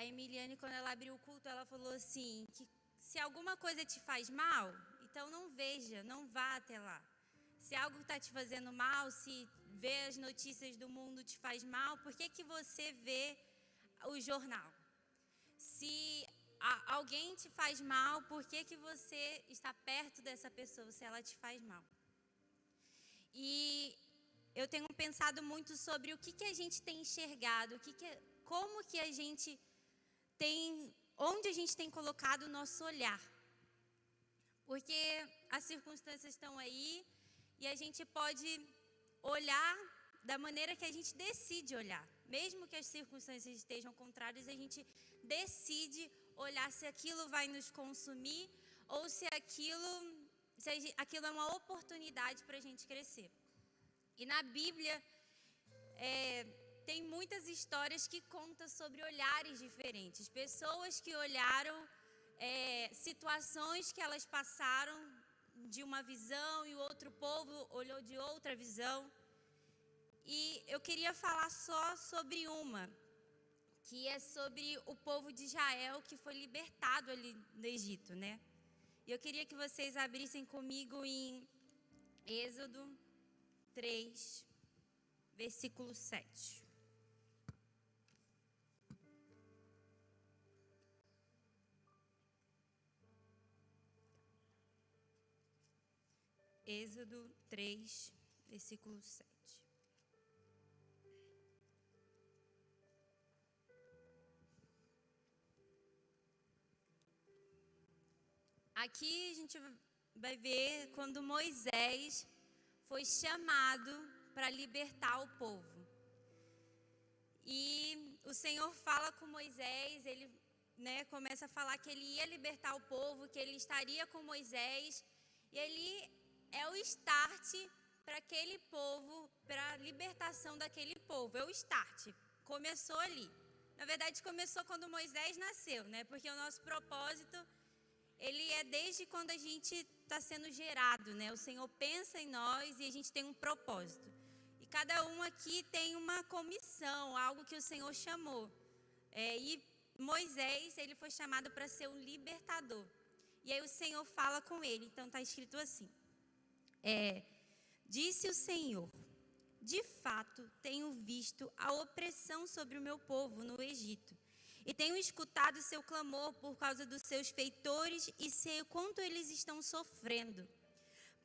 Emiliane, quando ela abriu o culto, ela falou assim, que se alguma coisa te faz mal, então não veja, não vá até lá. Se algo está te fazendo mal, se ver as notícias do mundo te faz mal, por que você vê o jornal? Se alguém te faz mal, por que você está perto dessa pessoa, se ela te faz mal? E eu tenho pensado muito sobre o que a gente tem enxergado, como que a gente tem, onde a gente tem colocado o nosso olhar. Porque as circunstâncias estão aí e a gente pode olhar da maneira que a gente decide olhar. Mesmo que as circunstâncias estejam contrárias, a gente decide olhar se aquilo vai nos consumir ou se aquilo é uma oportunidade para a gente crescer. E na Bíblia tem muitas histórias que contam sobre olhares diferentes. Pessoas que olharam situações que elas passaram de uma visão e o outro povo olhou de outra visão. E eu queria falar só sobre uma, que é sobre o povo de Israel que foi libertado ali no Egito, né? E eu queria que vocês abrissem comigo em Êxodo 3, versículo 7. Êxodo 3, versículo 7. Aqui a gente vai ver quando Moisés foi chamado para libertar o povo. E o Senhor fala com Moisés, ele começa a falar que ele ia libertar o povo, que ele estaria com Moisés. E ele é o start para aquele povo, para a libertação daquele povo. É o start. Começou ali. Na verdade, começou quando Moisés nasceu, né? Porque o nosso propósito, ele é desde quando a gente está sendo gerado, né? O Senhor pensa em nós e a gente tem um propósito. E cada um aqui tem uma comissão, algo que o Senhor chamou. E Moisés, ele foi chamado para ser um libertador. E aí o Senhor fala com ele. Então está escrito assim. Disse o Senhor: de fato tenho visto a opressão sobre o meu povo no Egito. E tenho escutado seu clamor por causa dos seus feitores e sei o quanto eles estão sofrendo.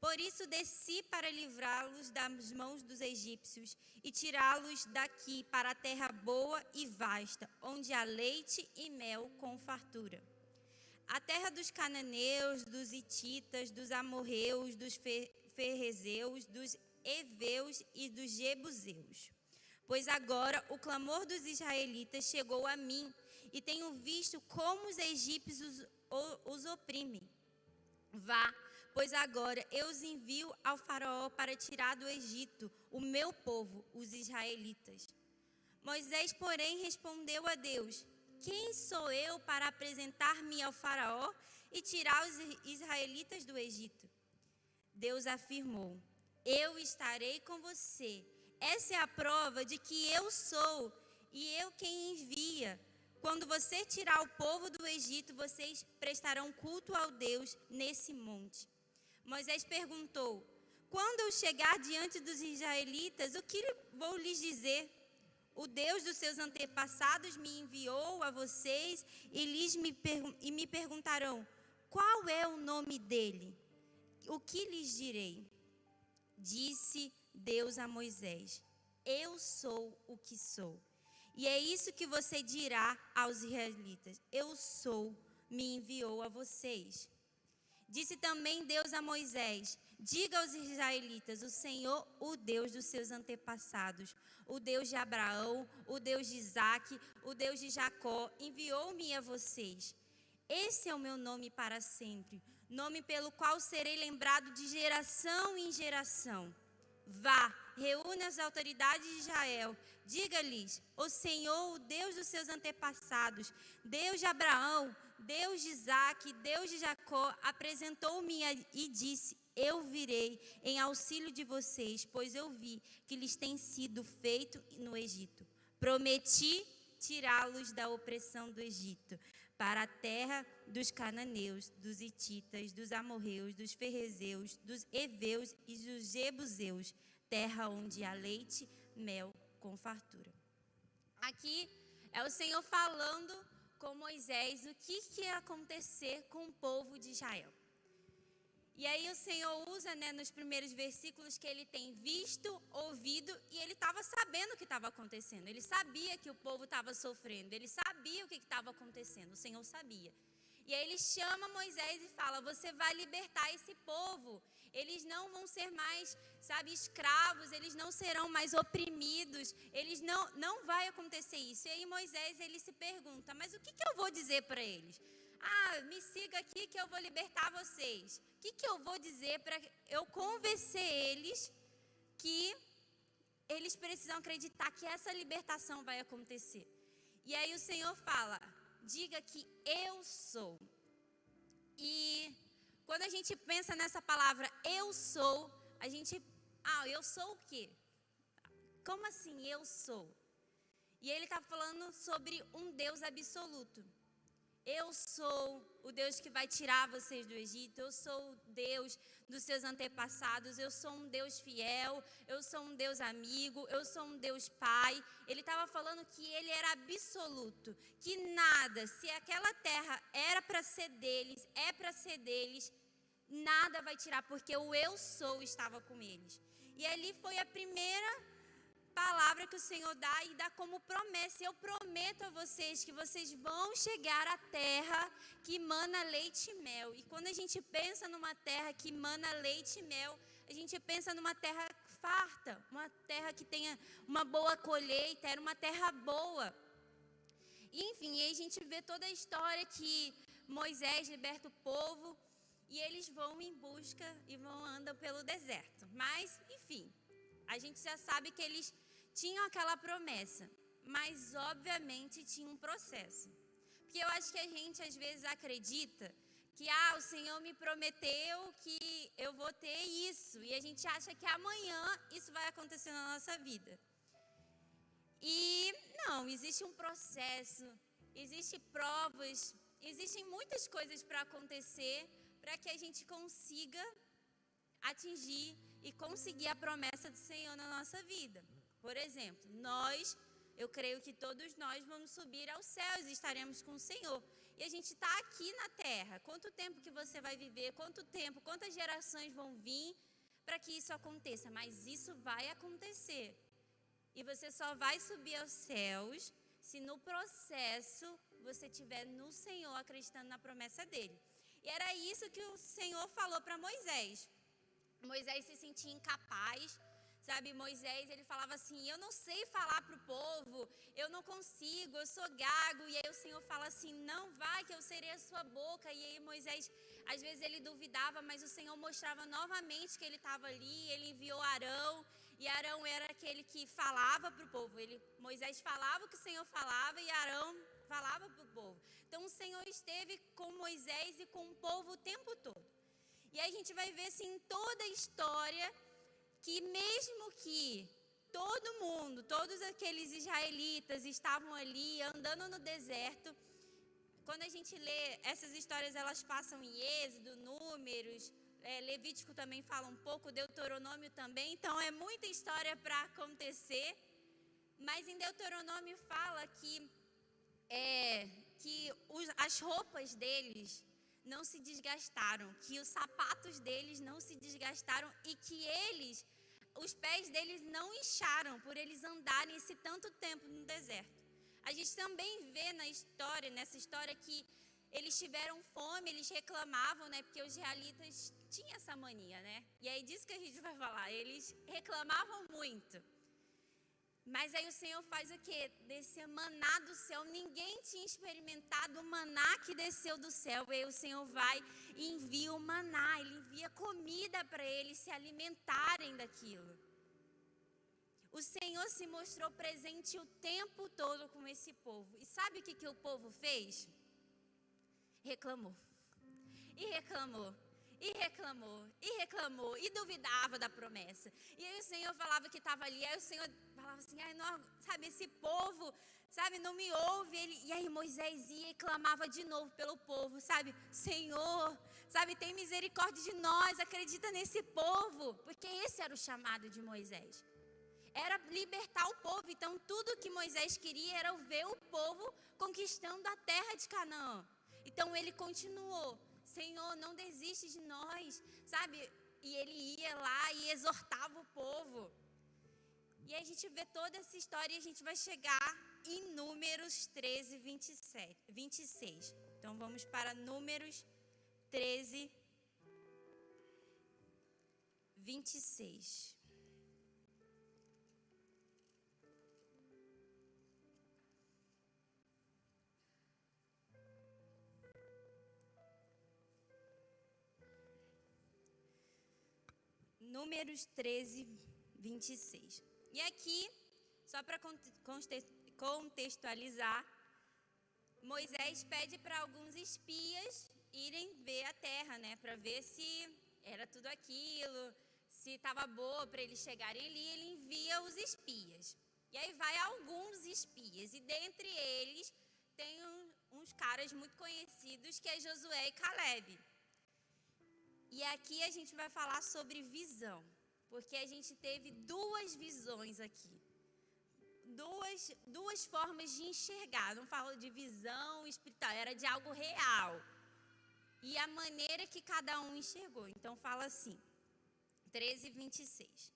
Por isso desci para livrá-los das mãos dos egípcios e tirá-los daqui para a terra boa e vasta, onde há leite e mel com fartura. A terra dos cananeus, dos hititas, dos amorreus, dos ferrezeus, dos heveus e dos jebuseus. Pois agora o clamor dos israelitas chegou a mim e tenho visto como os egípcios os oprimem. Vá, pois agora eu os envio ao faraó para tirar do Egito o meu povo, os israelitas. Moisés, porém, respondeu a Deus: quem sou eu para apresentar-me ao faraó e tirar os israelitas do Egito? Deus afirmou: eu estarei com você. Essa é a prova de que eu sou e eu quem envia. Quando você tirar o povo do Egito, vocês prestarão culto ao Deus nesse monte. Moisés perguntou: quando eu chegar diante dos israelitas, o que vou lhes dizer? O Deus dos seus antepassados me enviou a vocês e me perguntarão: qual é o nome dele? O que lhes direi? Disse Deus a Moisés: eu sou o que sou. E é isso que você dirá aos israelitas: eu sou, me enviou a vocês. Disse também Deus a Moisés: diga aos israelitas: o Senhor, o Deus dos seus antepassados, o Deus de Abraão, o Deus de Isaque, o Deus de Jacó, enviou-me a vocês. Esse é o meu nome para sempre, nome pelo qual serei lembrado de geração em geração. Vá, reúna as autoridades de Israel, diga-lhes: o Senhor, o Deus dos seus antepassados, Deus de Abraão, Deus de Isaque, Deus de Jacó, apresentou-me e disse: eu virei em auxílio de vocês, pois eu vi que lhes tem sido feito no Egito. Prometi, tirá-los da opressão do Egito, para a terra dos cananeus, dos hititas, dos amorreus, dos ferrezeus, dos heveus e dos jebuseus, terra onde há leite, mel com fartura. Aqui é o Senhor falando com Moisés o que ia acontecer com o povo de Israel. E aí o Senhor usa, nos primeiros versículos, que ele tem visto, ouvido, e ele estava sabendo o que estava acontecendo. Ele sabia que o povo estava sofrendo, ele sabia o que estava acontecendo, o Senhor sabia. E aí ele chama Moisés e fala: você vai libertar esse povo. Eles não vão ser mais, escravos, eles não serão mais oprimidos, não vai acontecer isso. E aí Moisés, ele se pergunta: mas o que eu vou dizer para eles? Me siga aqui que eu vou libertar vocês. O que eu vou dizer para eu convencer eles que eles precisam acreditar que essa libertação vai acontecer? E aí o Senhor fala: diga que eu sou. E quando a gente pensa nessa palavra eu sou, a gente, eu sou o quê? Como assim eu sou? E ele está falando sobre um Deus absoluto. Eu sou o Deus que vai tirar vocês do Egito, eu sou o Deus dos seus antepassados, eu sou um Deus fiel, eu sou um Deus amigo, eu sou um Deus pai. Ele estava falando que ele era absoluto, que nada, se aquela terra era para ser deles, é para ser deles, nada vai tirar, porque o eu sou estava com eles. E ali foi a primeira palavra que o Senhor dá e dá como promessa: eu prometo a vocês que vocês vão chegar à terra que mana leite e mel. E quando a gente pensa numa terra que mana leite e mel, a gente pensa numa terra farta, uma terra que tenha uma boa colheita, era uma terra boa. E, enfim, aí a gente vê toda a história que Moisés liberta o povo e eles vão em busca e andam pelo deserto. Mas, enfim, a gente já sabe que eles tinham aquela promessa, mas obviamente tinha um processo. Porque eu acho que a gente às vezes acredita que o Senhor me prometeu que eu vou ter isso, e a gente acha que amanhã isso vai acontecer na nossa vida. E não, existe um processo, existem provas, existem muitas coisas para acontecer para que a gente consiga atingir e conseguir a promessa do Senhor na nossa vida. Por exemplo, eu creio que todos nós vamos subir aos céus e estaremos com o Senhor. E a gente está aqui na terra. Quanto tempo que você vai viver? Quantas gerações vão vir para que isso aconteça? Mas isso vai acontecer. E você só vai subir aos céus se no processo você estiver no Senhor, acreditando na promessa dele. E era isso que o Senhor falou para Moisés. Moisés se sentia incapaz, Moisés, ele falava assim: eu não sei falar para o povo, eu não consigo, eu sou gago. E aí o Senhor fala assim: não vai, que eu serei a sua boca. E aí Moisés, às vezes ele duvidava, mas o Senhor mostrava novamente que ele estava ali. Ele enviou Arão, e Arão era aquele que falava para o povo. Moisés falava o que o Senhor falava e Arão falava para o povo. Então o Senhor esteve com Moisés e com o povo o tempo todo. E aí a gente vai ver assim, em toda a história, que mesmo que todo mundo, todos aqueles israelitas estavam ali andando no deserto, quando a gente lê essas histórias, elas passam em Êxodo, Números, Levítico também fala um pouco, Deuteronômio também, então é muita história para acontecer. Mas em Deuteronômio fala que as roupas deles não se desgastaram, que os sapatos deles não se desgastaram e que os pés deles não incharam por eles andarem esse tanto tempo no deserto. A gente também vê nessa história que eles tiveram fome, eles reclamavam, porque os israelitas tinham essa mania, E aí disso que a gente vai falar, eles reclamavam muito. Mas aí o Senhor faz o quê? Descer maná do céu. Ninguém tinha experimentado o maná que desceu do céu. E aí o Senhor vai e envia o maná. Ele envia comida para eles se alimentarem daquilo. O Senhor se mostrou presente o tempo todo com esse povo. E sabe o que o povo fez? Reclamou. E reclamou. E reclamou, e reclamou, e duvidava da promessa. E aí o Senhor falava que estava ali, aí o Senhor falava assim, ai, não, sabe, esse povo, sabe, não me ouve. E aí Moisés ia e clamava de novo pelo povo, sabe, Senhor, sabe, tem misericórdia de nós, acredita nesse povo, porque esse era o chamado de Moisés. Era libertar o povo. Então tudo que Moisés queria era ver o povo conquistando a terra de Canaã. Então ele continuou, Senhor, não desiste de nós, sabe? E ele ia lá e exortava o povo. E aí a gente vê toda essa história e a gente vai chegar em Números 13, 26. Então vamos para Números 13, 26. Números 13, 26. E aqui, só para contextualizar, Moisés pede para alguns espias irem ver a terra, né? Para ver se era tudo aquilo, se estava boa para eles chegarem ali. Ele envia os espias. E aí vai alguns espias. E dentre eles tem uns caras muito conhecidos que é Josué e Caleb. E aqui a gente vai falar sobre visão, porque a gente teve duas visões aqui. Duas formas de enxergar. Não falo de visão espiritual, era de algo real. E a maneira que cada um enxergou. Então fala assim, 13, 26.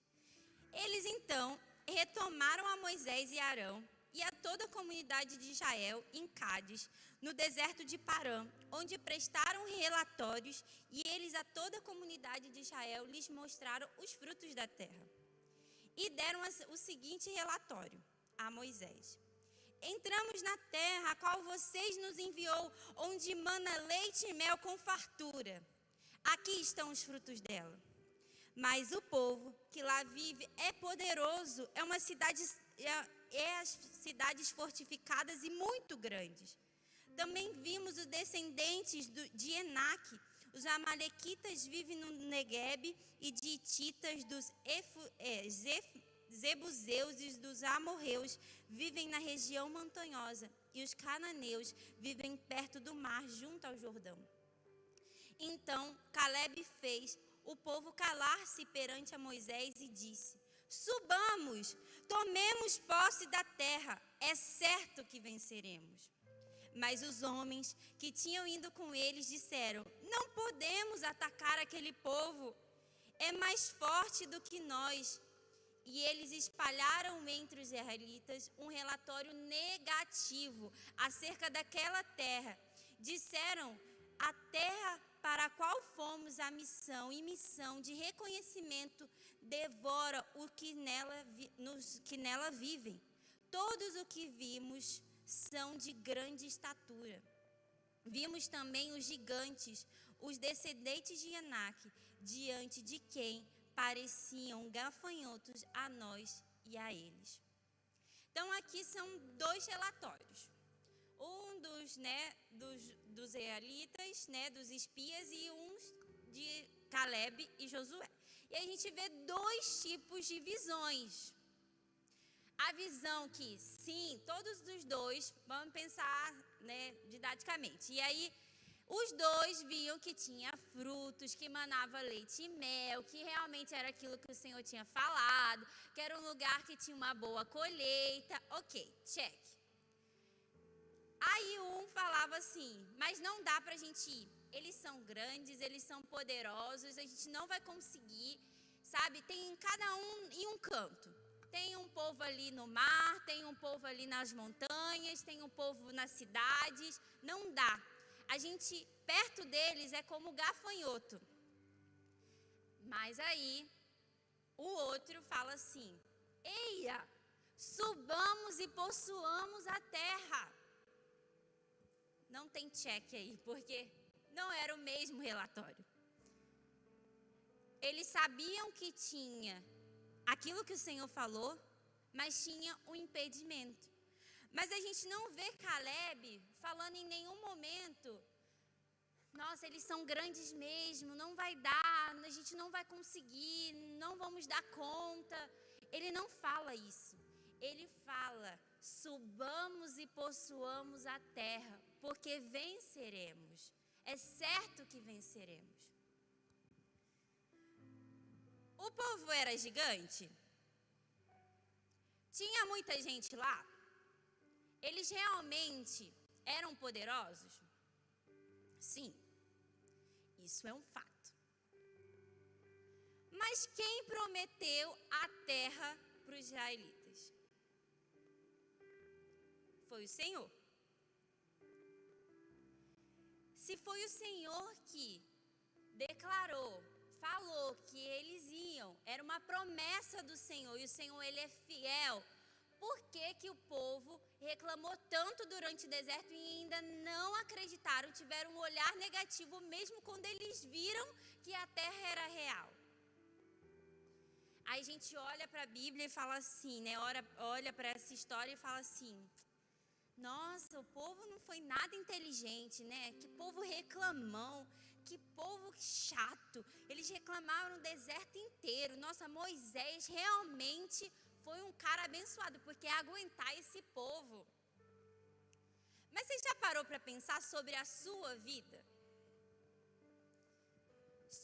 Eles então retomaram a Moisés e Arão e a toda a comunidade de Israel em Cádiz, no deserto de Parã, onde prestaram relatórios, e eles a toda a comunidade de Israel lhes mostraram os frutos da terra. E deram o seguinte relatório a Moisés: entramos na terra a qual vocês nos enviou, onde mana leite e mel com fartura. Aqui estão os frutos dela. Mas o povo que lá vive é poderoso, é as cidades fortificadas e muito grandes. Também vimos os descendentes de Enaque. Os amalequitas vivem no Neguebe, e de hititas, dos zebuseus e dos amorreus vivem na região montanhosa. E os cananeus vivem perto do mar, junto ao Jordão. Então Caleb fez o povo calar-se perante a Moisés e disse: subamos, tomemos posse da terra, é certo que venceremos. Mas os homens que tinham ido com eles disseram: não podemos atacar aquele povo, é mais forte do que nós. E eles espalharam entre os israelitas um relatório negativo acerca daquela terra. Disseram: a terra para a qual fomos a missão de reconhecimento devora os que nela vivem. Todos o que vimos são de grande estatura. Vimos também os gigantes, os descendentes de Enaque, diante de quem pareciam gafanhotos a nós e a eles. Então aqui são dois relatórios. Um dos israelitas, dos espias, e uns de Caleb e Josué. E a gente vê dois tipos de visões. A visão que, sim, todos os dois, vamos pensar, didaticamente. E aí, os dois viam que tinha frutos, que manava leite e mel, que realmente era aquilo que o Senhor tinha falado, que era um lugar que tinha uma boa colheita. Ok, check. Aí um falava assim: mas não dá pra gente ir. Eles são grandes, eles são poderosos, a gente não vai conseguir, sabe? Tem cada um em um canto. Tem um povo ali no mar, tem um povo ali nas montanhas, tem um povo nas cidades. Não dá. A gente, perto deles, é como gafanhoto. Mas aí, o outro fala assim: eia, subamos e possuamos a terra. Não tem check aí, porque não era o mesmo relatório. Eles sabiam que tinha aquilo que o Senhor falou, mas tinha um impedimento. Mas a gente não vê Caleb falando em nenhum momento: nossa, eles são grandes mesmo, não vai dar, a gente não vai conseguir, não vamos dar conta. Ele não fala isso. ele fala: subamos e possuamos a terra, porque venceremos. É certo que venceremos. O povo era gigante? Tinha muita gente lá? Eles realmente eram poderosos? Sim, isso é um fato. Mas quem prometeu a terra para os israelitas? Foi o Senhor. Se foi o Senhor que declarou, falou que eles iam, era uma promessa do Senhor, e o Senhor, ele é fiel. Por que o povo reclamou tanto durante o deserto e ainda não acreditaram, tiveram um olhar negativo mesmo quando eles viram que a terra era real? Aí a gente olha para a Bíblia e fala assim, né? Olha para essa história e fala assim: nossa, o povo não foi nada inteligente, né? Que povo reclamão, que povo chato. Eles reclamaram no deserto inteiro. Nossa, Moisés realmente foi um cara abençoado, porque aguentar esse povo. Mas você já parou para pensar sobre a sua vida?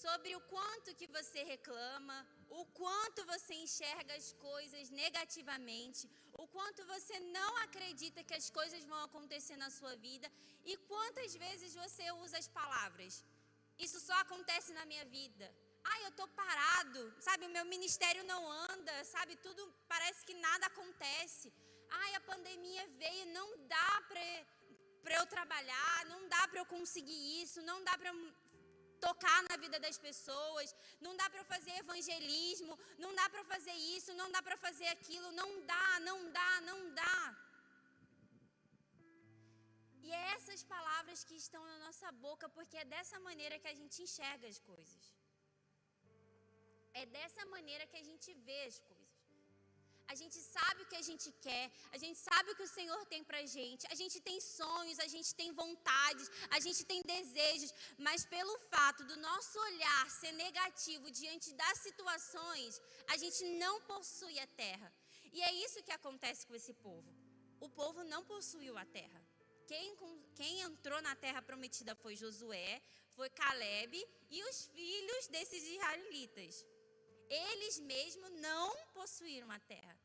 Sobre o quanto que você reclama, o quanto você enxerga as coisas negativamente, o quanto você não acredita que as coisas vão acontecer na sua vida, e quantas vezes você usa as palavras: isso só acontece na minha vida. Ai, eu tô parado, sabe, o meu ministério não anda, sabe, tudo parece que nada acontece. Ai, a pandemia veio, não dá para eu trabalhar, não dá para eu conseguir isso, não dá para tocar na vida das pessoas, não dá para fazer evangelismo, não dá para fazer isso, não dá para fazer aquilo, não dá. E é essas palavras que estão na nossa boca, porque é dessa maneira que a gente enxerga as coisas. É dessa maneira que a gente vê as coisas. A gente sabe o que a gente quer, a gente sabe o que o Senhor tem pra gente, a gente tem sonhos, a gente tem vontades, a gente tem desejos, mas pelo fato do nosso olhar ser negativo diante das situações, a gente não possui a terra. E é isso que acontece com esse povo. O povo não possuiu a terra. Quem entrou na terra prometida foi Josué, foi Caleb e os filhos desses israelitas. Eles mesmos não possuíram a terra.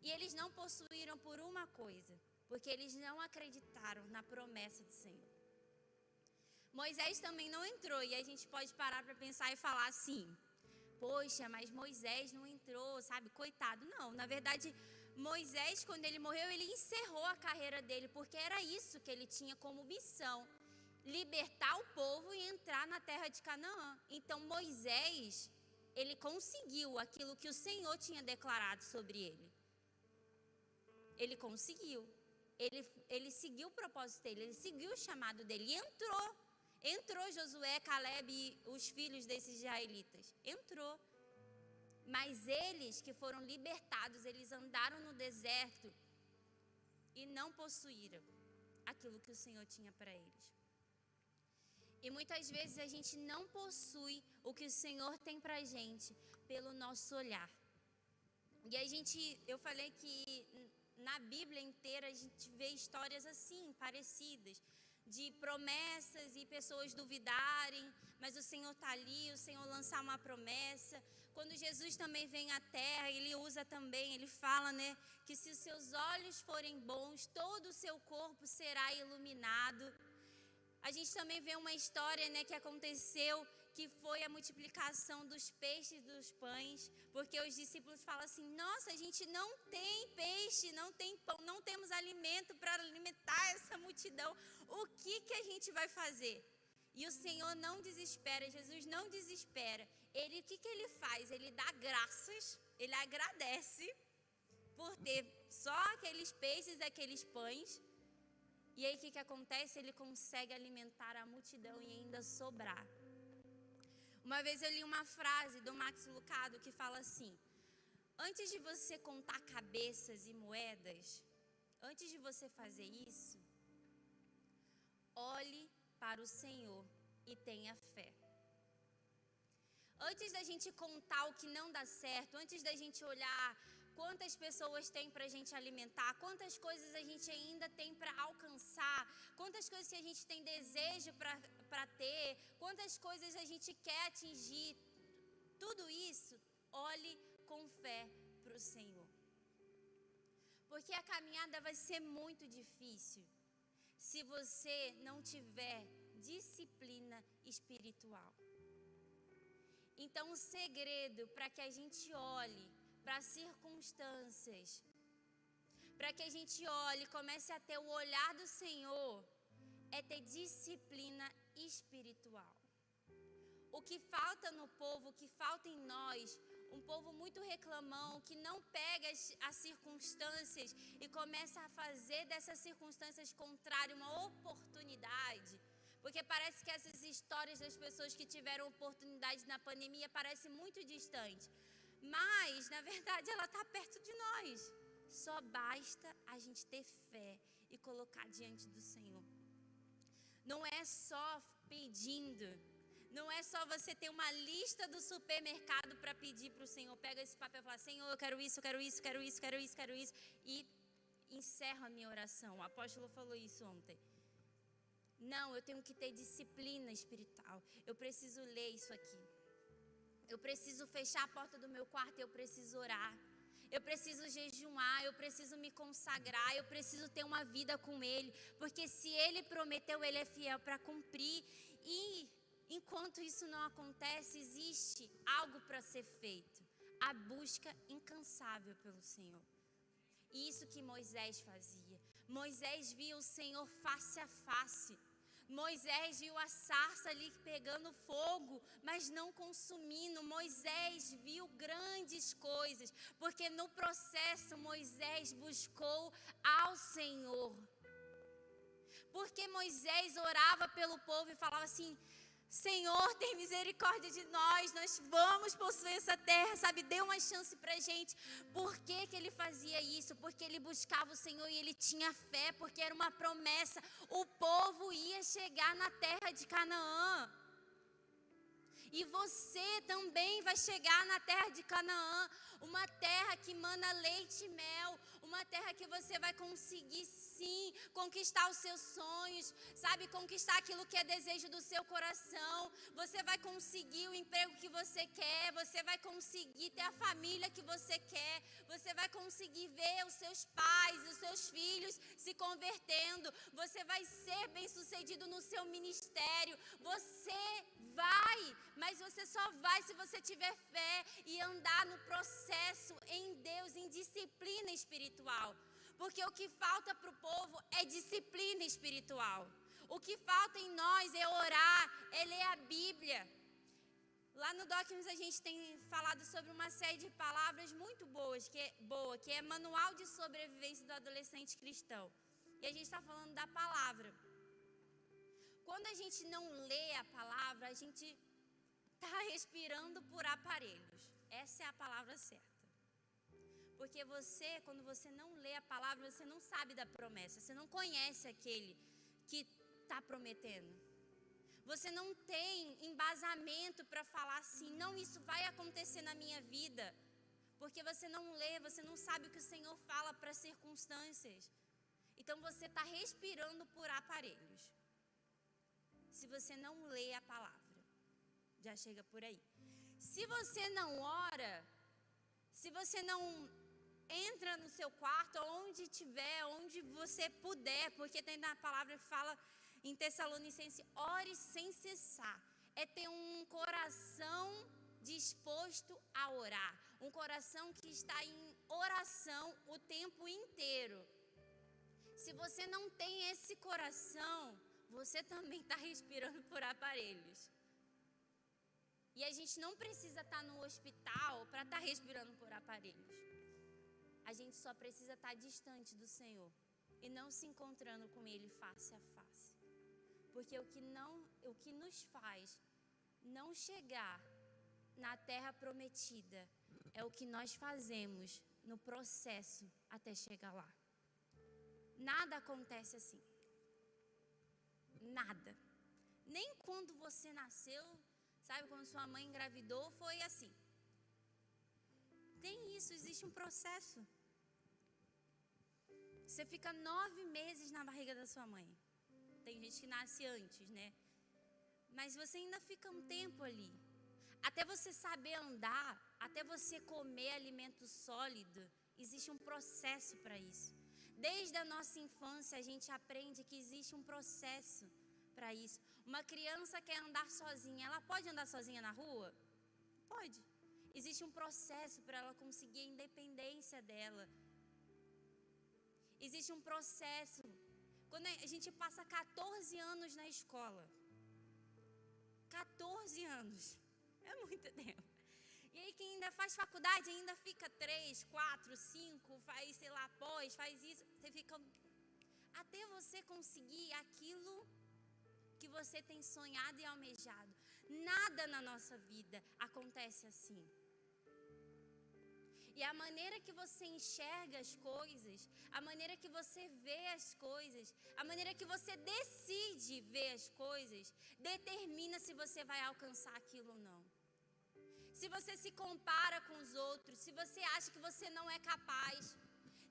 E eles não possuíram por uma coisa, porque eles não acreditaram na promessa do Senhor. Moisés também não entrou, e a gente pode parar para pensar e falar assim: poxa, mas Moisés não entrou, sabe, coitado. Não, na verdade, Moisés, quando ele morreu, ele encerrou a carreira dele, porque era isso que ele tinha como missão: libertar o povo e entrar na terra de Canaã. Então Moisés, ele conseguiu aquilo que o Senhor tinha declarado sobre ele. Ele conseguiu. Ele seguiu o propósito dele, ele seguiu o chamado dele e entrou. Entrou Josué, Caleb e os filhos desses israelitas. Entrou. Mas eles que foram libertados, eles andaram no deserto e não possuíram aquilo que o Senhor tinha para eles. E muitas vezes a gente não possui o que o Senhor tem para a gente pelo nosso olhar. E eu falei que na Bíblia inteira a gente vê histórias assim, parecidas, de promessas e pessoas duvidarem, mas o Senhor está ali, o Senhor lançar uma promessa. Quando Jesus também vem à terra, ele usa também, ele fala, né, que se os seus olhos forem bons, todo o seu corpo será iluminado. A gente também vê uma história, né, que aconteceu, que foi a multiplicação dos peixes e dos pães, porque os discípulos falam assim: nossa, a gente não tem peixe, não tem pão, não temos alimento para alimentar essa multidão, o que a gente vai fazer? E o Senhor não desespera, Jesus não desespera. O que ele faz? Ele dá graças, ele agradece por ter só aqueles peixes e aqueles pães. E aí o que acontece? Ele consegue alimentar a multidão e ainda sobrar. Uma vez eu li uma frase do Max Lucado que fala assim: antes de você contar cabeças e moedas, antes de você fazer isso, olhe para o Senhor e tenha fé. Antes da gente contar o que não dá certo, antes da gente olhar quantas pessoas tem para a gente alimentar, quantas coisas a gente ainda tem para alcançar, quantas coisas que a gente tem desejo para ter, quantas coisas a gente quer atingir. Tudo isso, olhe com fé para o Senhor. Porque a caminhada vai ser muito difícil se você não tiver disciplina espiritual. Então, o segredo para que a gente olhe para as circunstâncias, para que a gente olhe e comece a ter o olhar do Senhor, é ter disciplina espiritual. O que falta no povo, o que falta em nós, um povo muito reclamão, que não pega as circunstâncias e começa a fazer dessas circunstâncias contrárias uma oportunidade. Porque parece que essas histórias das pessoas que tiveram oportunidade na pandemia parecem muito distantes. Mas, na verdade, ela está perto de nós. Só basta a gente ter fé e colocar diante do Senhor. Não é só pedindo. Não é só você ter uma lista do supermercado para pedir para o Senhor. Pega esse papel e fala: Senhor, eu quero isso, eu quero isso, quero isso, quero isso, quero isso. E encerro a minha oração. O apóstolo falou isso ontem. Não, eu tenho que ter disciplina espiritual. Eu preciso ler isso aqui. Eu preciso fechar a porta do meu quarto e eu preciso orar. Eu preciso jejuar, eu preciso me consagrar, eu preciso ter uma vida com Ele. Porque se Ele prometeu, Ele é fiel para cumprir. E enquanto isso não acontece, existe algo para ser feito. A busca incansável pelo Senhor. E isso que Moisés fazia. Moisés via o Senhor face a face. Moisés viu a sarça ali pegando fogo, mas não consumindo. Moisés viu grandes coisas, porque no processo Moisés buscou ao Senhor. Porque Moisés orava pelo povo e falava assim: Senhor, tem misericórdia de nós vamos possuir essa terra, sabe? Dê uma chance pra gente. Por que que ele fazia isso? Porque ele buscava o Senhor e ele tinha fé, porque era uma promessa. O povo ia chegar na terra de Canaã. E você também vai chegar na terra de Canaã, uma terra que mana leite e mel, uma terra que você vai conseguir sim conquistar os seus sonhos, sabe, conquistar aquilo que é desejo do seu coração. Você vai conseguir o emprego que você quer, você vai conseguir ter a família que você quer, você vai conseguir ver os seus pais, os seus filhos se convertendo, você vai ser bem-sucedido no seu ministério, você vai, mas você só vai se você tiver fé e andar no processo em Deus, em disciplina espiritual. Porque o que falta para o povo é disciplina espiritual. O que falta em nós é orar, é ler a Bíblia. Lá no Documents a gente tem falado sobre uma série de palavras muito boas, que é Manual de Sobrevivência do Adolescente Cristão. E a gente está falando da palavra. Quando a gente não lê a palavra, a gente está respirando por aparelhos. Essa é a palavra certa. Porque você, quando você não lê a palavra, você não sabe da promessa. Você não conhece aquele que está prometendo. Você não tem embasamento para falar assim: não, isso vai acontecer na minha vida. Porque você não lê, você não sabe o que o Senhor fala para as circunstâncias. Então você está respirando por aparelhos. Se você não lê a palavra, já chega por aí. Se você não ora, se você não entra no seu quarto, onde tiver, onde você puder, porque tem na palavra que fala em Tessalonicenses: ore sem cessar. É ter um coração disposto a orar, um coração que está em oração o tempo inteiro. Se você não tem esse coração, você também está respirando por aparelhos. E a gente não precisa estar no hospital para estar respirando por aparelhos. A gente só precisa estar distante do Senhor e não se encontrando com Ele face a face. Porque o que nos faz não chegar na terra prometida é o que nós fazemos no processo até chegar lá. Nada acontece assim. Nada. Nem quando você nasceu, sabe, quando sua mãe engravidou, foi assim. Tem isso, existe um processo. Você fica 9 meses na barriga da sua mãe. Tem gente que nasce antes, né? Mas você ainda fica um tempo ali. Até você saber andar, até você comer alimento sólido, existe um processo para isso. Desde a nossa infância a gente aprende que existe um processo para isso. Uma criança quer andar sozinha, ela pode andar sozinha na rua? Pode. Existe um processo para ela conseguir a independência dela. Existe um processo. Quando a gente passa 14 anos na escola. 14 anos. É muito tempo. E aí quem ainda faz faculdade ainda fica 3, 4, 5, faz, sei lá, pós, faz isso. Você fica... Até você conseguir aquilo que você tem sonhado e almejado. Nada na nossa vida acontece assim. E a maneira que você enxerga as coisas, a maneira que você vê as coisas, a maneira que você decide ver as coisas, determina se você vai alcançar aquilo ou não. Se você se compara com os outros, se você acha que você não é capaz,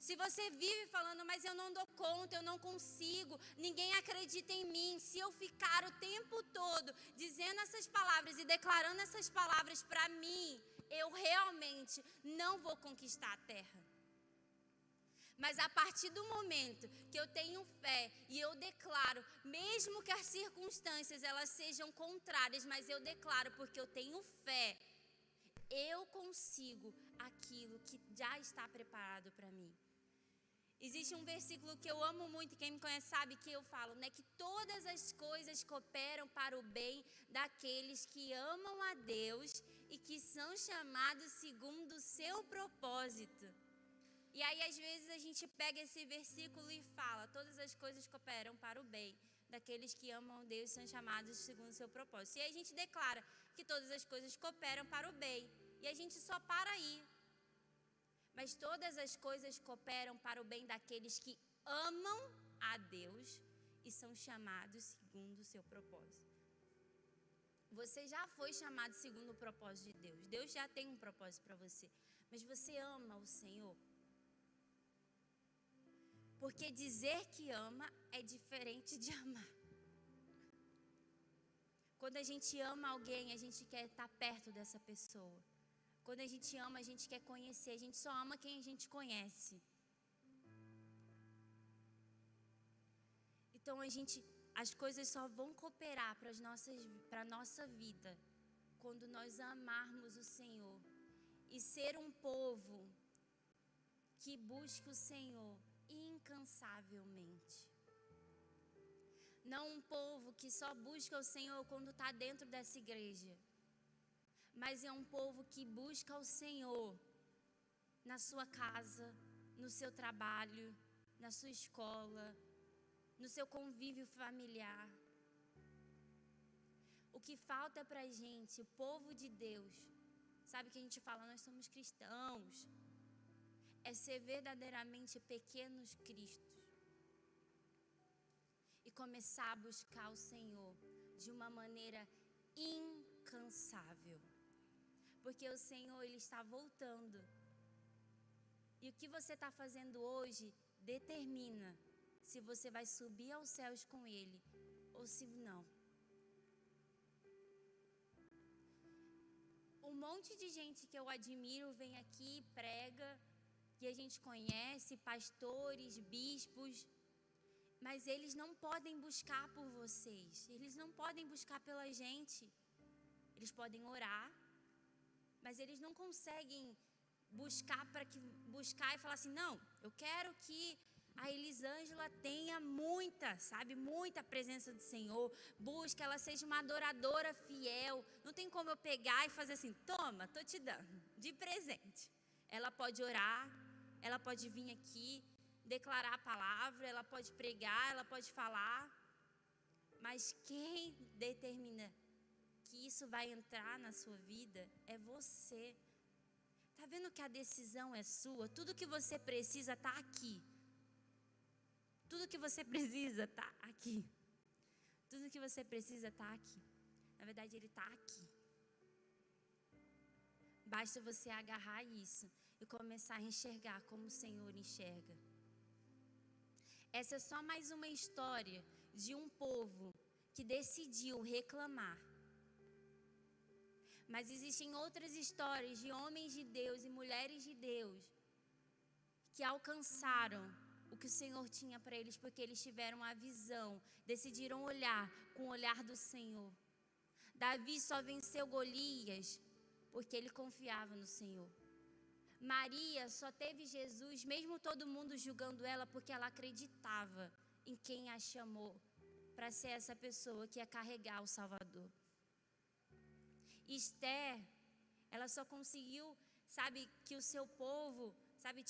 se você vive falando, mas eu não dou conta, eu não consigo, ninguém acredita em mim, se eu ficar o tempo todo dizendo essas palavras e declarando essas palavras para mim, eu realmente não vou conquistar a terra. Mas a partir do momento que eu tenho fé e eu declaro, mesmo que as circunstâncias elas sejam contrárias, mas eu declaro porque eu tenho fé, eu consigo aquilo que já está preparado para mim. Existe um versículo que eu amo muito, quem me conhece sabe que eu falo, né? Que todas as coisas cooperam para o bem daqueles que amam a Deus e que são chamados segundo o seu propósito. E aí às vezes a gente pega esse versículo e fala, todas as coisas cooperam para o bem daqueles que amam a Deus e são chamados segundo o seu propósito. E aí a gente declara que todas as coisas cooperam para o bem. E a gente só para aí. Mas todas as coisas cooperam para o bem daqueles que amam a Deus e são chamados segundo o seu propósito. Você já foi chamado segundo o propósito de Deus. Deus já tem um propósito para você. Mas você ama o Senhor? Porque dizer que ama é diferente de amar. Quando a gente ama alguém, a gente quer estar perto dessa pessoa. Quando a gente ama, a gente quer conhecer. A gente só ama quem a gente conhece. Então as coisas só vão cooperar para a nossa vida quando nós amarmos o Senhor. E ser um povo que busca o Senhor incansavelmente. Não um povo que só busca o Senhor quando está dentro dessa igreja. Mas é um povo que busca o Senhor na sua casa, no seu trabalho, na sua escola, no seu convívio familiar. O que falta para a gente, o povo de Deus, sabe que a gente fala, nós somos cristãos, é ser verdadeiramente pequenos cristos e começar a buscar o Senhor de uma maneira incansável. Porque o Senhor, Ele está voltando. E o que você está fazendo hoje determina se você vai subir aos céus com Ele ou se não. Um monte de gente que eu admiro vem aqui, prega, que a gente conhece, pastores, bispos, mas eles não podem buscar por vocês. Eles não podem buscar pela gente. Eles podem orar, mas eles não conseguem buscar e falar assim, não, eu quero que a Elisângela tenha muita presença do Senhor, busque, ela seja uma adoradora fiel. Não tem como eu pegar e fazer assim, toma, tô te dando, de presente. Ela pode orar, ela pode vir aqui, declarar a palavra, ela pode pregar, ela pode falar, mas quem determina que isso vai entrar na sua vida é você. Tá vendo que a decisão é sua? Tudo que você precisa tá aqui. Tudo que você precisa tá aqui. Tudo que você precisa tá aqui. Na verdade, ele tá aqui. Basta você agarrar isso e começar a enxergar como o Senhor enxerga. Essa é só mais uma história de um povo que decidiu reclamar. Mas existem outras histórias de homens de Deus e mulheres de Deus que alcançaram o que o Senhor tinha para eles, porque eles tiveram a visão, decidiram olhar com o olhar do Senhor. Davi só venceu Golias porque ele confiava no Senhor. Maria só teve Jesus, mesmo todo mundo julgando ela, porque ela acreditava em quem a chamou para ser essa pessoa que ia carregar o Salvador. Esther, ela só conseguiu, que o seu povo,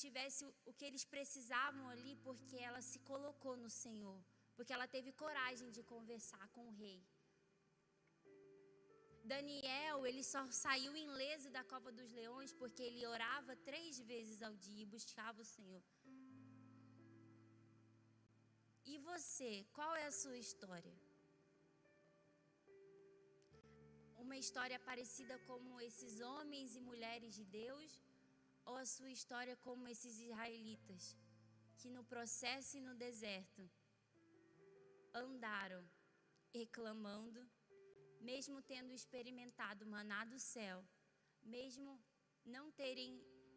tivesse o que eles precisavam ali, porque ela se colocou no Senhor, porque ela teve coragem de conversar com o rei. Daniel, ele só saiu ileso da cova dos leões porque ele orava 3 vezes ao dia e buscava o Senhor. E você, qual é a sua história? Uma história parecida como esses homens e mulheres de Deus? Ou a sua história como esses israelitas, que no processo e no deserto andaram reclamando, mesmo tendo experimentado o maná do céu, mesmo não terem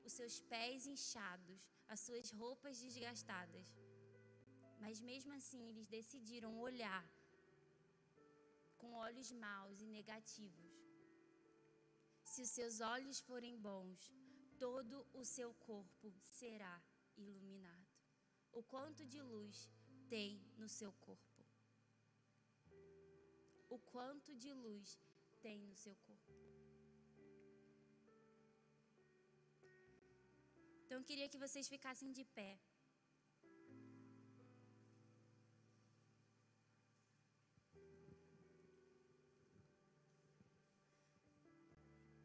os seus pés inchados, as suas roupas desgastadas, mas mesmo assim eles decidiram olhar com olhos maus e negativos. Se os seus olhos forem bons, todo o seu corpo será iluminado. O quanto de luz tem no seu corpo? O quanto de luz tem no seu corpo? Então eu queria que vocês ficassem de pé.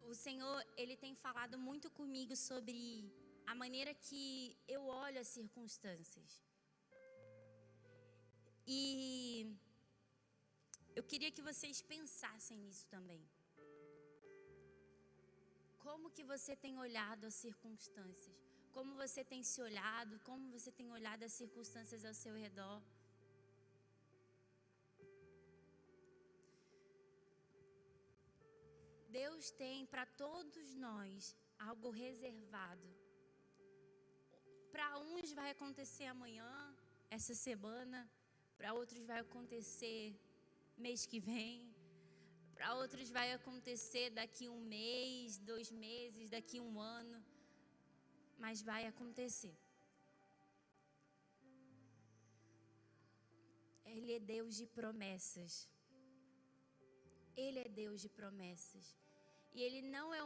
O Senhor, Ele tem falado muito comigo sobre a maneira que eu olho as circunstâncias. E eu queria que vocês pensassem nisso também. Como que você tem olhado as circunstâncias? Como você tem se olhado? Como você tem olhado as circunstâncias ao seu redor? Deus tem para todos nós algo reservado. Para uns vai acontecer amanhã, essa semana. Para outros vai acontecer mês que vem. Para outros vai acontecer daqui 1 mês, 2 meses, daqui 1 ano. Mas vai acontecer. Ele é Deus de promessas. Ele é Deus de promessas. E Ele não é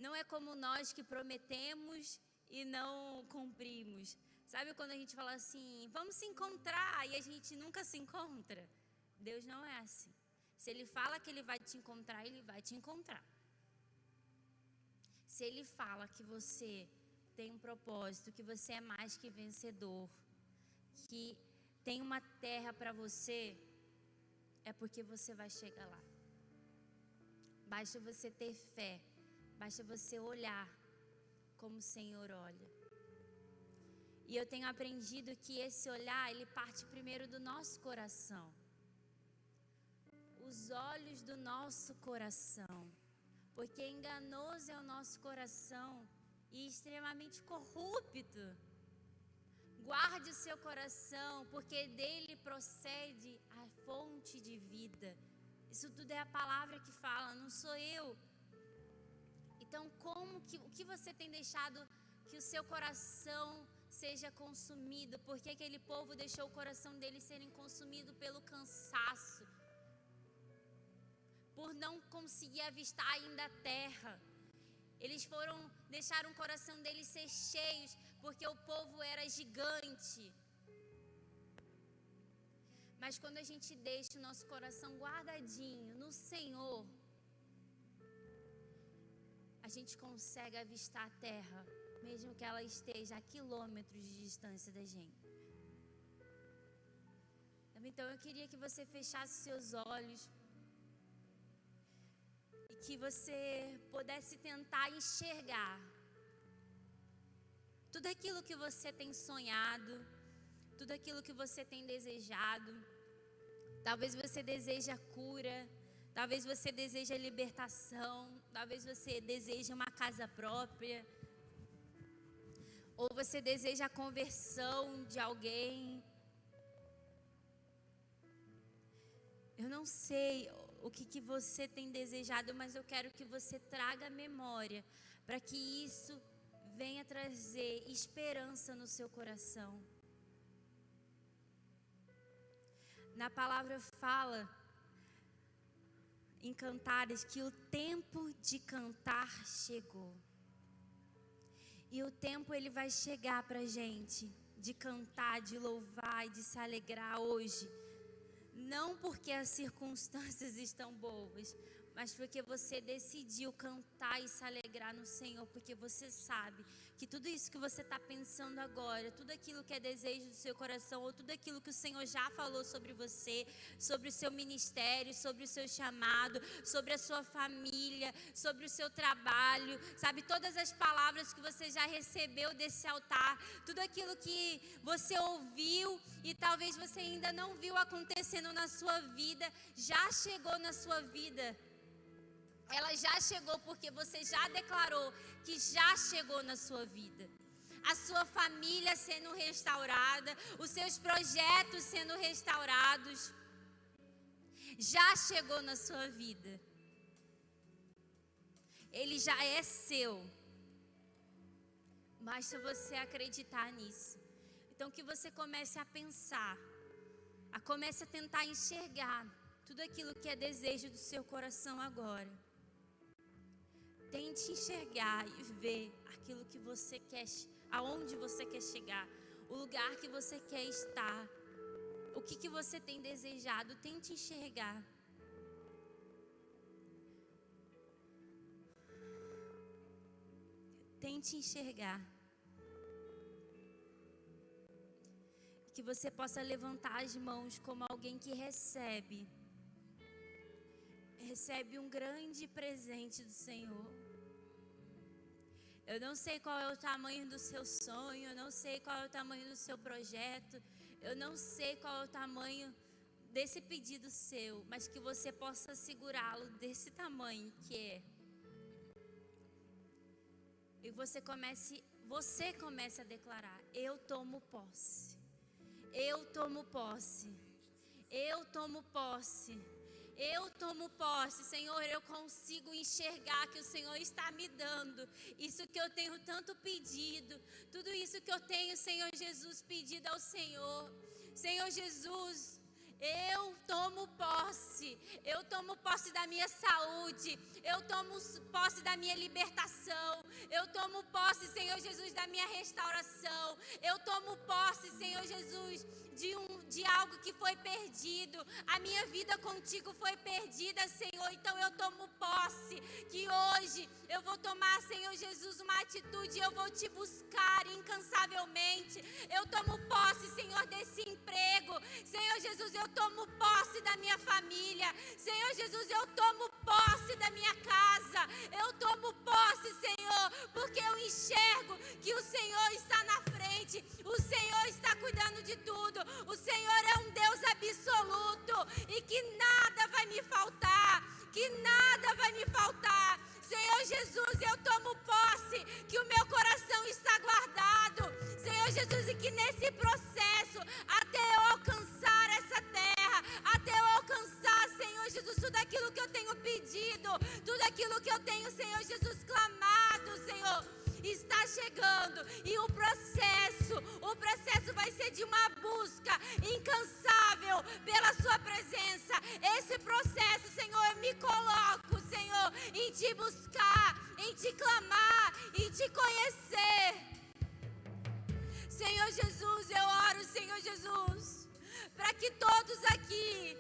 não é como nós que prometemos e não cumprimos. Sabe quando a gente fala assim, vamos se encontrar e a gente nunca se encontra? Deus não é assim. Se Ele fala que Ele vai te encontrar, Ele vai te encontrar. Se Ele fala que você tem um propósito, que você é mais que vencedor, que tem uma terra para você, é porque você vai chegar lá. Basta você ter fé, basta você olhar como o Senhor olha. E eu tenho aprendido que esse olhar, ele parte primeiro do nosso coração. Os olhos do nosso coração. Porque enganoso é o nosso coração e extremamente corrupto. Guarde o seu coração, porque dele procede a fonte de vida. Isso tudo é a palavra que fala, não sou eu. Então, o que você tem deixado que o seu coração seja consumido? Porque aquele povo deixou o coração deles serem consumido pelo cansaço, por não conseguir avistar ainda a terra. Eles deixaram o coração deles ser cheios, porque o povo era gigante. Mas quando a gente deixa o nosso coração guardadinho no Senhor, a gente consegue avistar a terra, mesmo que ela esteja a quilômetros de distância da gente. Então eu queria que você fechasse seus olhos e que você pudesse tentar enxergar tudo aquilo que você tem sonhado, tudo aquilo que você tem desejado. Talvez você deseje cura, talvez você deseje libertação, talvez você deseje uma casa própria, ou você deseja a conversão de alguém. Eu não sei o que você tem desejado, mas eu quero que você traga a memória, para que isso venha trazer esperança no seu coração. Na palavra fala em Cantares que o tempo de cantar chegou. E o tempo ele vai chegar para a gente de cantar, de louvar e de se alegrar hoje. Não porque as circunstâncias estão boas, mas porque você decidiu cantar e se alegrar no Senhor, porque você sabe que tudo isso que você está pensando agora, tudo aquilo que é desejo do seu coração, ou tudo aquilo que o Senhor já falou sobre você, sobre o seu ministério, sobre o seu chamado, sobre a sua família, sobre o seu trabalho, sabe, todas as palavras que você já recebeu desse altar, tudo aquilo que você ouviu e talvez você ainda não viu acontecendo na sua vida, já chegou na sua vida. Ela já chegou porque você já declarou que já chegou na sua vida. A sua família sendo restaurada, os seus projetos sendo restaurados, já chegou na sua vida. Ele já é seu. Basta você acreditar nisso. Então que você comece a pensar, comece a tentar enxergar tudo aquilo que é desejo do seu coração agora. Tente enxergar e ver aquilo que você quer, aonde você quer chegar, o lugar que você quer estar, o que você tem desejado. Tente enxergar. Tente enxergar. Que você possa levantar as mãos como alguém que recebe um grande presente do Senhor. Eu não sei qual é o tamanho do seu sonho, eu não sei qual é o tamanho do seu projeto, eu não sei qual é o tamanho desse pedido seu, mas que você possa segurá-lo desse tamanho que é. E você comece a declarar: eu tomo posse, eu tomo posse, eu tomo posse. Eu tomo posse, Senhor, eu consigo enxergar que o Senhor está me dando isso que eu tenho tanto pedido, tudo isso que eu tenho, Senhor Jesus, pedido ao Senhor. Senhor Jesus, eu tomo posse da minha saúde, eu tomo posse da minha libertação, eu tomo posse, Senhor Jesus, da minha restauração, eu tomo posse, Senhor Jesus, de algo que foi perdido. A minha vida contigo foi perdida, Senhor. Então eu tomo posse que hoje eu vou tomar, Senhor Jesus, uma atitude. Eu vou te buscar incansavelmente. Eu tomo posse, Senhor, desse emprego. Senhor Jesus, eu tomo posse da minha família. Senhor Jesus, eu tomo posse da minha casa. Eu tomo posse, Senhor, porque eu enxergo que o Senhor está na frente. O Senhor está cuidando de tudo. O Senhor é um Deus absoluto e que nada vai me faltar, que nada vai me faltar. Senhor Jesus, eu tomo posse que o meu coração está guardado. Senhor Jesus, e que nesse processo, até eu alcançar essa terra, até eu alcançar, Senhor Jesus, tudo aquilo que eu tenho pedido, tudo aquilo que eu tenho, Senhor Jesus, clamado, Senhor, está chegando. E o processo vai ser de uma busca incansável pela sua presença. Esse processo, Senhor, eu me coloco, Senhor, em te buscar, em te clamar, em te conhecer. Senhor Jesus, eu oro, Senhor Jesus, para que todos aqui,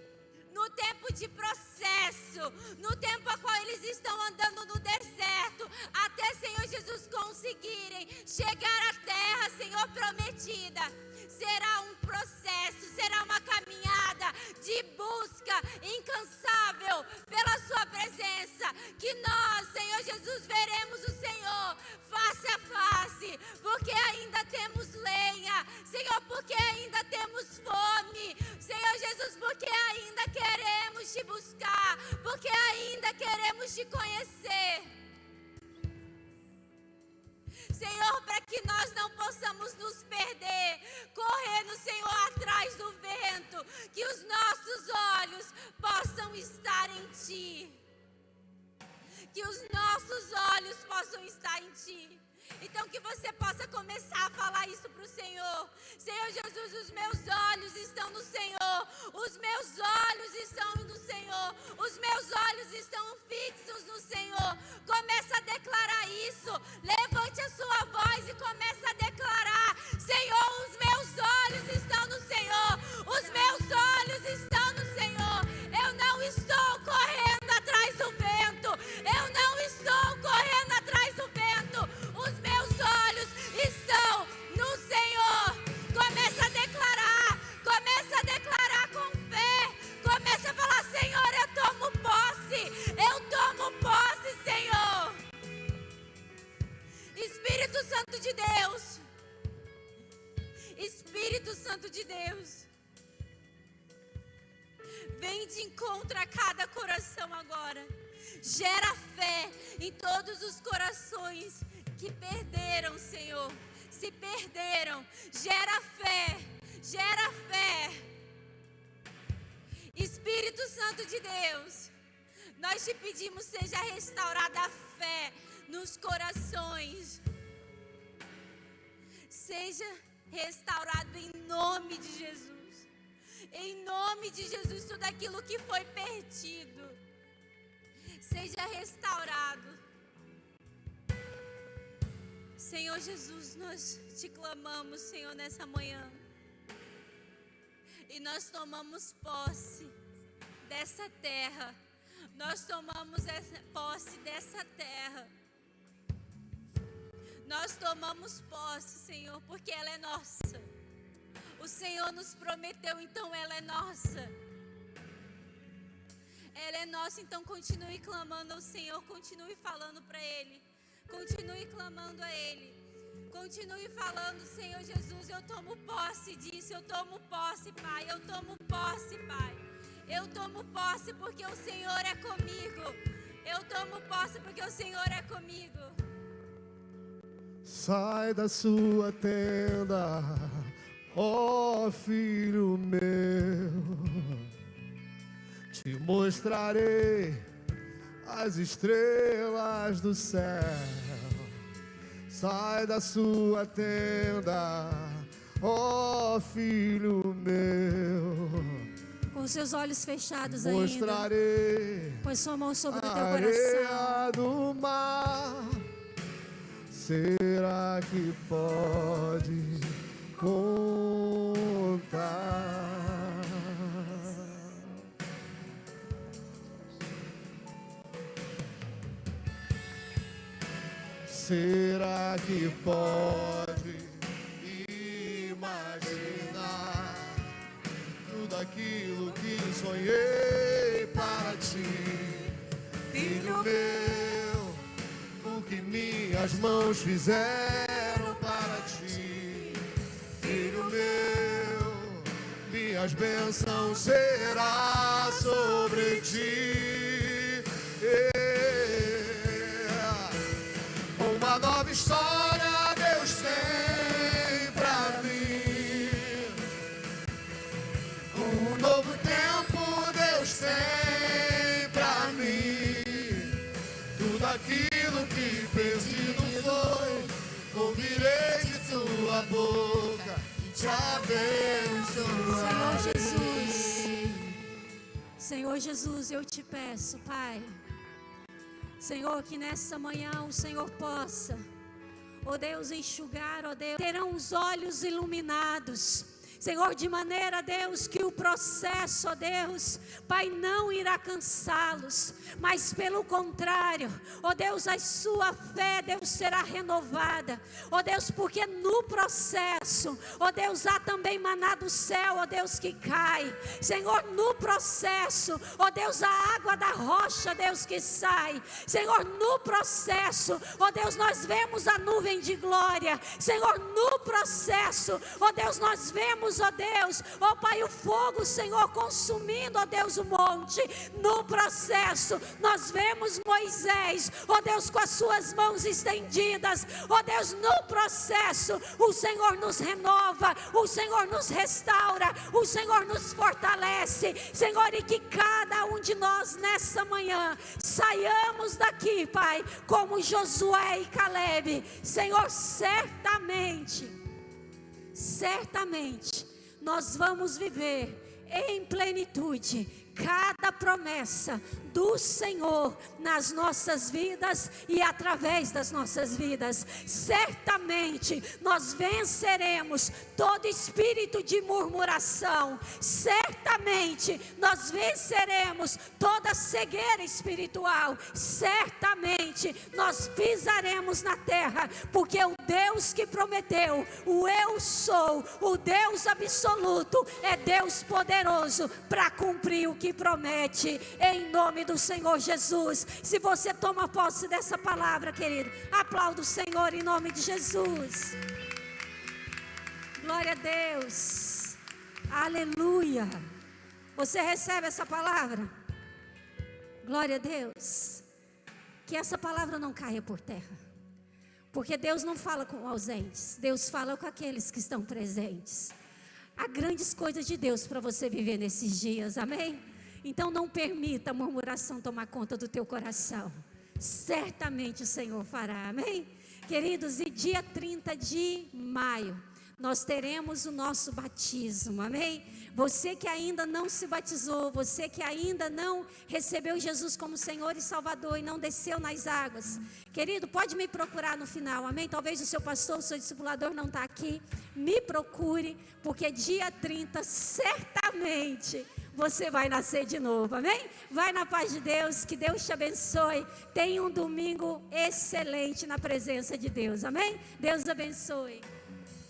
no tempo de processo, no tempo a qual eles estão andando no deserto, até, Senhor Jesus, conseguirem chegar à terra, Senhor, prometida, será um processo, será uma caminhada de busca incansável pela sua presença, que nós, Senhor Jesus, veremos o Senhor face a face, porque ainda temos lenha, Senhor, porque ainda temos fome, Senhor Jesus, porque ainda queremos te buscar, porque ainda queremos te conhecer. Senhor, para que nós não possamos nos perder, correndo, Senhor, atrás do vento, que os nossos olhos possam estar em Ti. Que os nossos olhos possam estar em Ti. Então que você possa começar a falar isso para o Senhor. Senhor Jesus, os meus olhos estão no Senhor. Os meus olhos estão no Senhor. Os meus olhos estão fixos no Senhor. Começa a declarar isso. Levante a sua voz e começa a declarar: Senhor, os meus olhos estão no Senhor. Os meus olhos estão no Senhor. Eu não estou correndo atrás do vento. Eu não estou correndo atrás do vento. Os meus olhos estão no Senhor. Começa a declarar com fé. Começa a falar: Senhor, eu tomo posse, Senhor. Espírito Santo de Deus, Espírito Santo de Deus, vem de encontro a cada coração agora. Gera fé em todos os corações que perderam, Senhor. Se perderam. Gera fé. Gera fé. Espírito Santo de Deus, nós te pedimos, seja restaurada a fé nos corações. Seja restaurado em nome de Jesus. Em nome de Jesus, tudo aquilo que foi perdido seja restaurado. Senhor Jesus, nós te clamamos, Senhor, nessa manhã. E nós tomamos posse dessa terra. Nós tomamos posse dessa terra. Nós tomamos posse, Senhor, porque ela é nossa. O Senhor nos prometeu, então ela é nossa. Ela é nossa, então continue clamando ao Senhor, continue falando para Ele, continue clamando a Ele, continue falando: Senhor Jesus, eu tomo posse disso, eu tomo posse, Pai, eu tomo posse, Pai, eu tomo posse porque o Senhor é comigo, eu tomo posse porque o Senhor é comigo. Sai da sua tenda, ó filho meu. Te mostrarei as estrelas do céu. Sai da sua tenda, ó filho meu. Com seus olhos fechados mostrarei ainda, põe sua mão sobre o teu a coração. areia do mar. Será que pode contar? Será que pode imaginar tudo aquilo que sonhei para ti, filho meu? O que minhas mãos fizeram para ti, filho meu? Minhas bênçãos será sobre ti. Uma nova história Deus tem pra mim. Um novo tempo Deus tem pra mim. Tudo aquilo que perdido foi, ouvirei de tua boca e te abençoar. Senhor Jesus, eu te peço, Pai, Senhor, que nessa manhã o Senhor possa, ó Deus, enxugar, ó Deus, terão os olhos iluminados, Senhor, de maneira, Deus, que o processo, ó Deus, Pai, não irá cansá-los, mas pelo contrário, ó Deus, a sua fé, Deus, será renovada, ó Deus, porque no processo, ó Deus, há também maná do céu, ó Deus, que cai, Senhor, no processo, ó Deus, a água da rocha, Deus, que sai, Senhor, no processo, ó Deus, nós vemos a nuvem de glória, Senhor, no processo, ó Deus, nós vemos, ó Deus, ó Pai, o fogo, Senhor, consumindo, ó Deus, o monte. No processo, nós vemos Moisés, ó Deus, com as suas mãos estendidas, ó Deus, no processo, o Senhor nos renova, o Senhor nos restaura, o Senhor nos fortalece, Senhor, e que cada um de nós nessa manhã saiamos daqui, Pai, como Josué e Calebe, Senhor, certamente, nós vamos viver em plenitude cada promessa do Senhor nas nossas vidas e através das nossas vidas. Certamente nós venceremos todo espírito de murmuração. Certamente nós venceremos toda cegueira espiritual. Certamente nós pisaremos na terra, porque o Deus que prometeu, o eu sou, o Deus absoluto, é Deus poderoso para cumprir o que promete, em nome do Senhor Jesus. Se você toma posse dessa palavra, querido, aplauda o Senhor em nome de Jesus. Glória a Deus, aleluia. Você recebe essa palavra? Glória a Deus. Que essa palavra não caia por terra, porque Deus não fala com ausentes, Deus fala com aqueles que estão presentes. Há grandes coisas de Deus para você viver nesses dias, amém? Então não permita a murmuração tomar conta do teu coração. Certamente o Senhor fará, amém? Queridos, e dia 30 de maio, nós teremos o nosso batismo, amém? Você que ainda não se batizou, você que ainda não recebeu Jesus como Senhor e Salvador e não desceu nas águas, querido, pode me procurar no final, amém? Talvez o seu pastor, o seu discipulador não está aqui, me procure, porque dia 30 certamente você vai nascer de novo, amém? Vai na paz de Deus, que Deus te abençoe. Tenha um domingo excelente na presença de Deus, amém? Deus abençoe.